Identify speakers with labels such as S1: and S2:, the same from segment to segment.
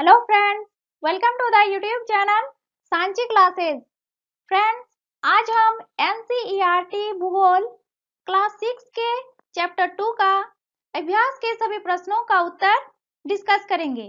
S1: Hello friends, welcome to the YouTube channel Sanchi classes. Friends, आज हम NCERT भूगोल class 6 के चैप्टर 2 का अभ्यास के सभी प्रश्नों का उत्तर डिस्कस करेंगे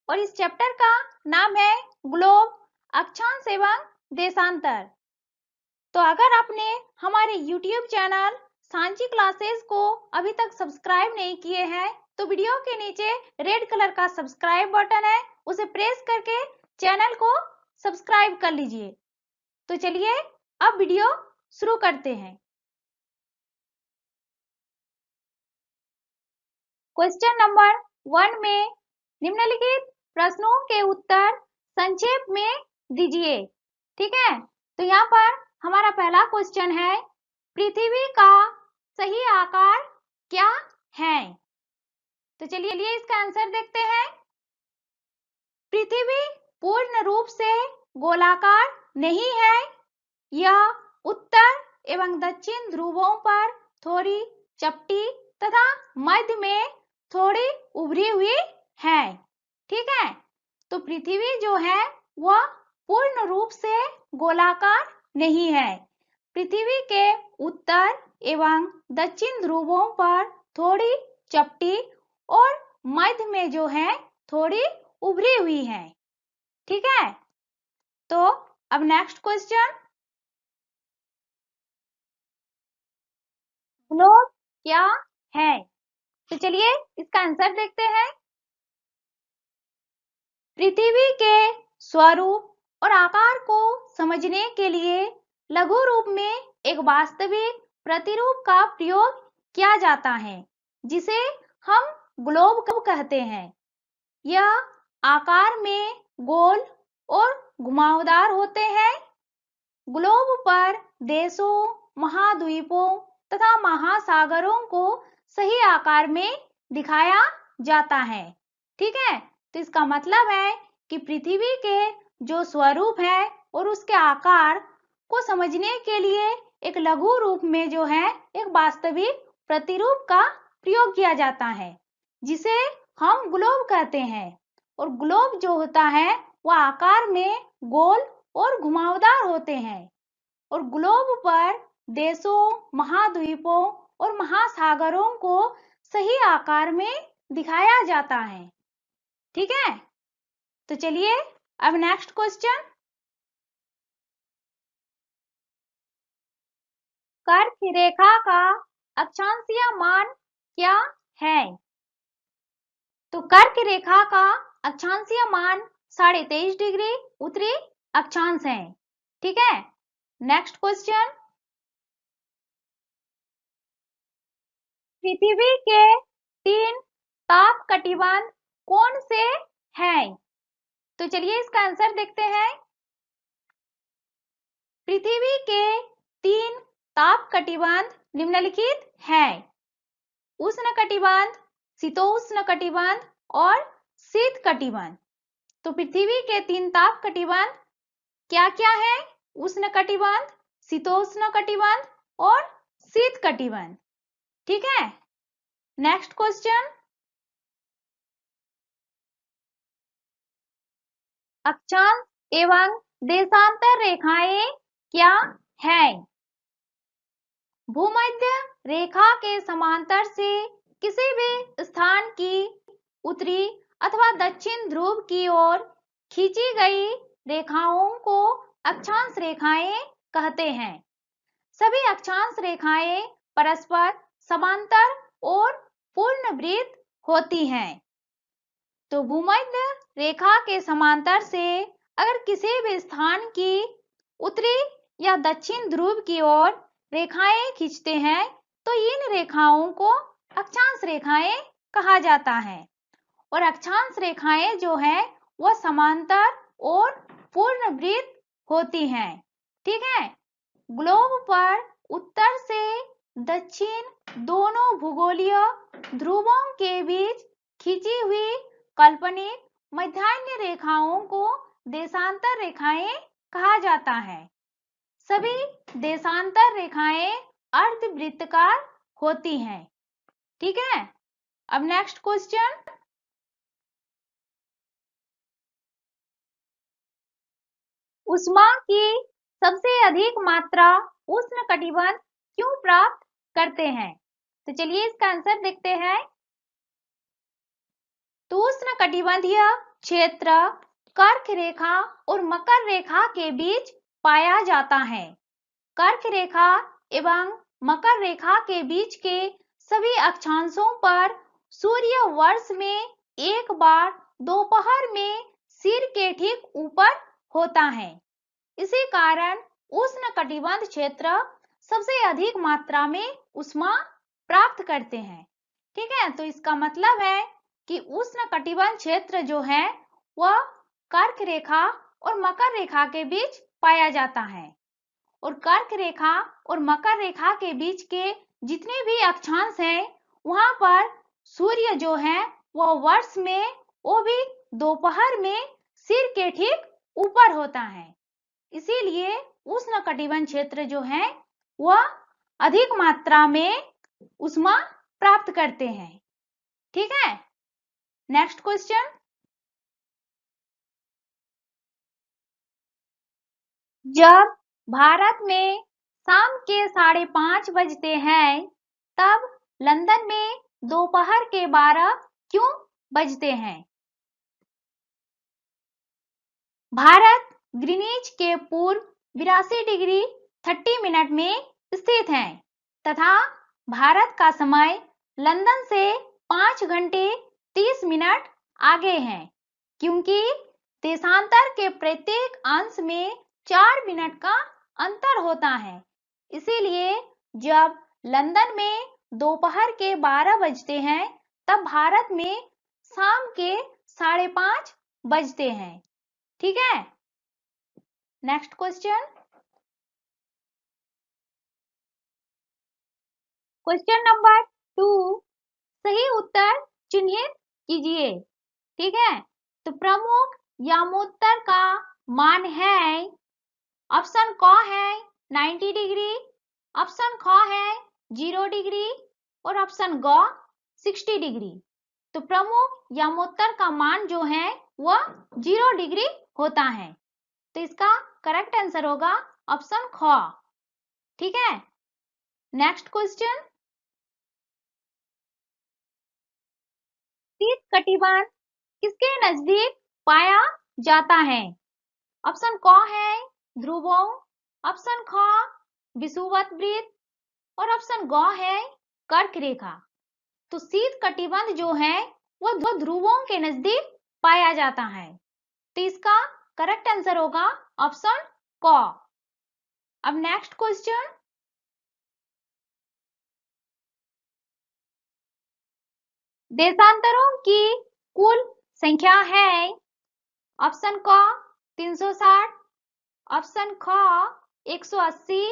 S1: और इस चैप्टर का नाम है ग्लोब, अक्षांश एवं देशांतर। तो अगर आपने हमारे यूट्यूब चैनल सांची क्लासेस को अभी तक सब्सक्राइब नहीं किए हैं तो वीडियो के नीचे रेड कलर का सब्सक्राइब बटन है, उसे प्रेस करके चैनल को सब्सक्राइब कर लीजिए। तो चलिए अब वीडियो शुरू करते हैं। क्वेश्चन नंबर 1 में निम्नलिखित प्रश्नों के उत्तर संक्षेप में दीजिए। ठीक है, तो यहाँ पर हमारा पहला क्वेश्चन है, पृथ्वी का सही आकार क्या है? तो चलिए इसका आंसर देखते हैं। पृथ्वी पूर्ण रूप से गोलाकार नहीं है। यह उत्तर एवं दक्षिण ध्रुवों पर थोड़ी चपटी तथा मध्य में थोड़ी उभरी हुई है। ठीक है, तो पृथ्वी जो है वह पूर्ण रूप से गोलाकार नहीं है। पृथ्वी के उत्तर एवं दक्षिण ध्रुवों पर थोड़ी चपटी और मध्य में जो है थोड़ी उभरी हुई है। ठीक है, तो अब नेक्स्ट क्वेश्चन, ग्लोब क्या है? तो चलिए इसका आंसर देखते हैं। पृथ्वी के स्वरूप और आकार को समझने के लिए लघु रूप में एक वास्तविक प्रतिरूप का प्रयोग किया जाता है, जिसे हम ग्लोब कहते हैं। यह आकार में गोल और घुमावदार होते हैं। ग्लोब पर देशों, महाद्वीपों तथा महासागरों को सही आकार में दिखाया जाता है। ठीक है, तो इसका मतलब है कि पृथ्वी के जो स्वरूप है और उसके आकार को समझने के लिए एक लघु रूप में जो है एक वास्तविक प्रतिरूप का प्रयोग किया जाता है, जिसे हम ग्लोब कहते हैं। और ग्लोब जो होता है वह आकार में गोल और घुमावदार होते हैं और ग्लोब पर देशों, महाद्वीपों और महासागरों को सही आकार में दिखाया जाता है। ठीक है, तो चलिए अब नेक्स्ट क्वेश्चन, कर्क रेखा का अक्षांशीय मान क्या है? तो कर्क रेखा का अक्षांशीय मान 23.5 डिग्री उत्तरी अक्षांश है। ठीक है, नेक्स्ट क्वेश्चन, पृथ्वी के 3 ताप कटिबंध कौन से हैं? तो चलिए इसका आंसर देखते हैं। पृथ्वी के 3 ताप कटिबंध निम्नलिखित हैं: उष्ण कटिबंध, शीतोष्ण कटिबंध और शीत कटिबंध। तो पृथ्वी के 3 ताप कटिबंध क्या क्या है? उष्ण कटिबंध, शीतोष्ण कटिबंध और शीत कटिबंध। ठीक है, नेक्स्ट क्वेश्चन, अक्षांश एवं देशांतर रेखाएं क्या हैं? भूमध्य रेखा के समांतर से किसी भी स्थान की उत्तरी अथवा दक्षिण ध्रुव की ओर खींची गई रेखाओं को अक्षांश रेखाएं कहते हैं। सभी अक्षांश रेखाएं परस्पर समांतर और पूर्णवृत्त होती हैं। तो भूमध्य रेखा के समांतर से अगर किसी भी स्थान की उत्तरी या दक्षिण ध्रुव की ओर रेखाएं खींचते हैं तो इन रेखाओं को अक्षांश रेखाएं कहा जाता है। और अक्षांश रेखाएं जो है वह समांतर और पूर्णवृत्त होती हैं। ठीक है, ग्लोब पर उत्तर से दक्षिण दोनों भूगोलीय ध्रुवों के बीच खींची हुई काल्पनिक मध्याह्न रेखाओं को देशांतर रेखाएं कहा जाता है। सभी देशांतर रेखाएं अर्धवृत्ताकार होती हैं। ठीक है, अब नेक्स्ट क्वेश्चन, ऊष्मा की सबसे अधिक मात्रा उष्णकटिबंध क्यों प्राप्त करते हैं? तो चलिए इसका आंसर देखते हैं। तो उष्णकटिबंधीय क्षेत्र कर्क रेखा और मकर रेखा के बीच पाया जाता है। कर्क रेखा एवं मकर रेखा के बीच के सभी अक्षांशों पर सूर्य वर्ष में एक बार दोपहर में सिर के ठीक ऊपर होता है। इसी कारण उष्णकटिबंध क्षेत्र सबसे अधिक मात्रा में ऊष्मा प्राप्त करते हैं। ठीक है, तो इसका मतलब है कि उष्णकटिबंध क्षेत्र जो है वह कर्क रेखा और मकर रेखा के बीच पाया जाता है। और कर्क रेखा और मकर रेखा के बीच के जितने भी अक्षांश हैं वहां पर सूर्य जो है वह वर्ष में वो भी दोपहर में सिर के ठीक ऊपर होता है। इसीलिए उष्णकटिबंध क्षेत्र जो है वह अधिक मात्रा में ऊष्मा प्राप्त करते हैं। ठीक है, नेक्स्ट क्वेश्चन। जब भारत में शाम के 5:30 बजते हैं तब लंदन में दोपहर के 12 क्यों बजते हैं? भारत ग्रीनिच के पूर्व 82 डिग्री 30 मिनट में स्थित है तथा भारत का समय लंदन से 5 घंटे 30 मिनट आगे है, क्योंकि देशांतर के प्रत्येक अंश में 4 मिनट का अंतर होता है। इसीलिए जब लंदन में दोपहर के 12 बजते हैं तब भारत में शाम के 5:30 बजते हैं। ठीक है, नेक्स्ट क्वेश्चन। क्वेश्चन नंबर 2, सही उत्तर चिन्हित कीजिए। ठीक है, तो प्रमुख यामोत्तर का मान है, ऑप्शन क है 90 डिग्री, ऑप्शन ख है 0 डिग्री और ऑप्शन ग 60 डिग्री। तो प्रमुख यामोत्तर का मान जो है वह 0 डिग्री होता है। तो इसका करेक्ट आंसर होगा ऑप्शन ख। ठीक है, नेक्स्ट क्वेश्चन। शीत कटिबंध किसके नजदीक पाया जाता है? ऑप्शन क है ध्रुवों, ऑप्शन ख विषुवत और ऑप्शन ग है कर्क रेखा। तो शीत कटिबंध जो है वो ध्रुवों के नजदीक पाया जाता है। तो इसका करेक्ट आंसर होगा ऑप्शन क। अब नेक्स्ट क्वेश्चन। देशांतरों की कुल संख्या है, ऑप्शन क 360, ऑप्शन ख 180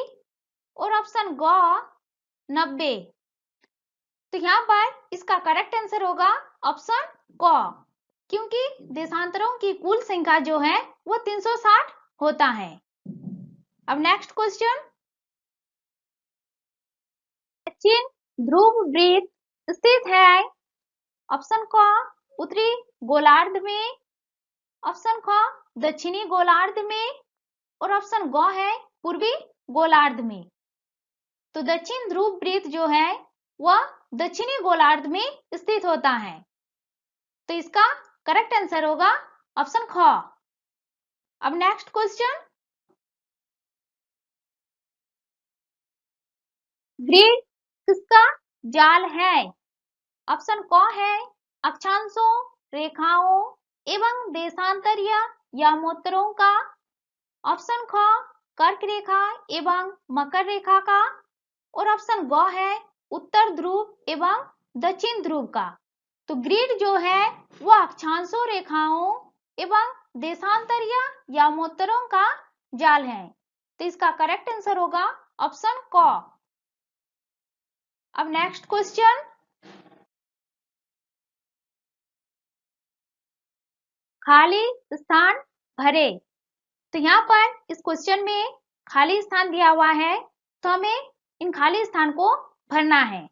S1: और ऑप्शन ग 90। तो यहाँ पर इसका करेक्ट आंसर होगा ऑप्शन क, क्योंकि देशांतरों की कुल संख्या जो है वो 360 होता है। अब नेक्स्ट क्वेश्चन। दक्षिण ध्रुव वृत्त स्थित है, ऑप्शन क उत्तरी गोलार्ध में, ऑप्शन ख दक्षिणी गोलार्ध में और ऑप्शन ग है पूर्वी गोलार्ध में। तो दक्षिण ध्रुव वृत्त जो है वह दक्षिणी गोलार्ध में स्थित होता है। तो इसका करेक्ट आंसर होगा ऑप्शन ख। अब नेक्स्ट क्वेश्चन। ग्रिड किसका जाल है? ऑप्शन क है अक्षांशों, रेखाओं एवं देशांतरीय यामोत्तरों का, ऑप्शन ख कर्क रेखा एवं मकर रेखा का और ऑप्शन ग है उत्तर ध्रुव एवं दक्षिण ध्रुव का। तो ग्रिड जो है वह अक्षांशों, रेखाओं एवं देशांतरीय यामोत्तरों का जाल है। तो इसका करेक्ट आंसर होगा ऑप्शन क। अब नेक्स्ट क्वेश्चन। खाली स्थान भरे। तो यहाँ पर इस क्वेश्चन में खाली स्थान दिया हुआ है, तो हमें इन खाली स्थान को भरना है।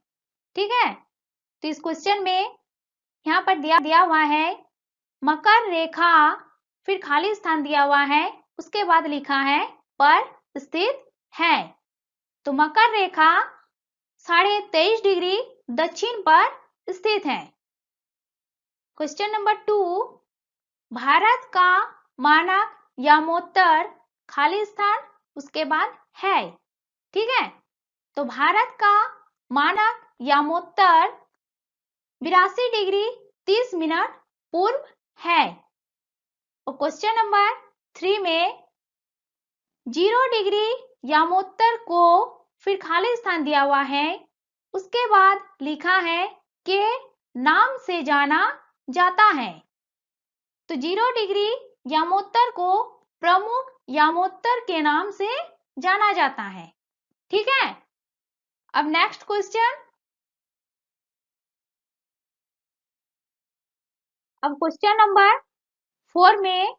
S1: ठीक है, तो इस क्वेश्चन में यहाँ पर दिया हुआ है मकर रेखा, फिर खाली स्थान दिया हुआ है, उसके बाद लिखा है पर स्थित है। तो मकर रेखा 23.5 डिग्री दक्षिण पर स्थित है। क्वेश्चन नंबर 2, भारत का मानक यामोत्तर खाली स्थान उसके बाद है। ठीक है, तो भारत का मानक यामोत्तर 82 डिग्री 30 मिनट पूर्व है। और क्वेश्चन नंबर 3 में 0 डिग्री यामोत्तर को फिर खाली स्थान दिया हुआ है, उसके बाद लिखा है के नाम से जाना जाता है। तो 0 डिग्री यामोत्तर को प्रमुख यामोत्तर के नाम से जाना जाता है। ठीक है, अब नेक्स्ट क्वेश्चन। अब क्वेश्चन नंबर 4 में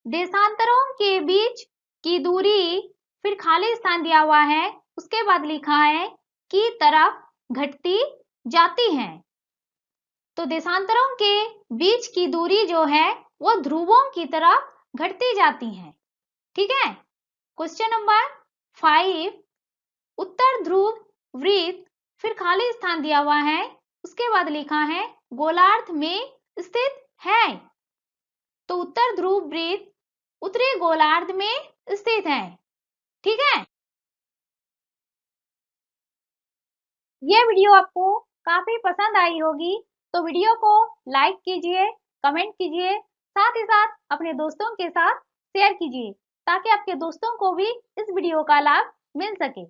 S1: देशांतरों के बीच की दूरी फिर खाली स्थान दिया हुआ है, उसके बाद लिखा है की तरफ घटती जाती है। तो देशांतरों के बीच की दूरी जो है वो ध्रुवों की तरफ घटती जाती है। ठीक है, क्वेश्चन नंबर 5, उत्तर ध्रुव वृत्त फिर खाली स्थान दिया हुआ है, उसके बाद लिखा है गोलार्ध में स्थित है। तो उत्तर ध्रुव वृत्त उत्तरी गोलार्ध में स्थित है। ठीक है, ये वीडियो आपको काफी पसंद आई होगी, तो वीडियो को लाइक कीजिए, कमेंट कीजिए, साथ ही साथ अपने दोस्तों के साथ शेयर कीजिए ताकि आपके दोस्तों को भी इस वीडियो का लाभ मिल सके।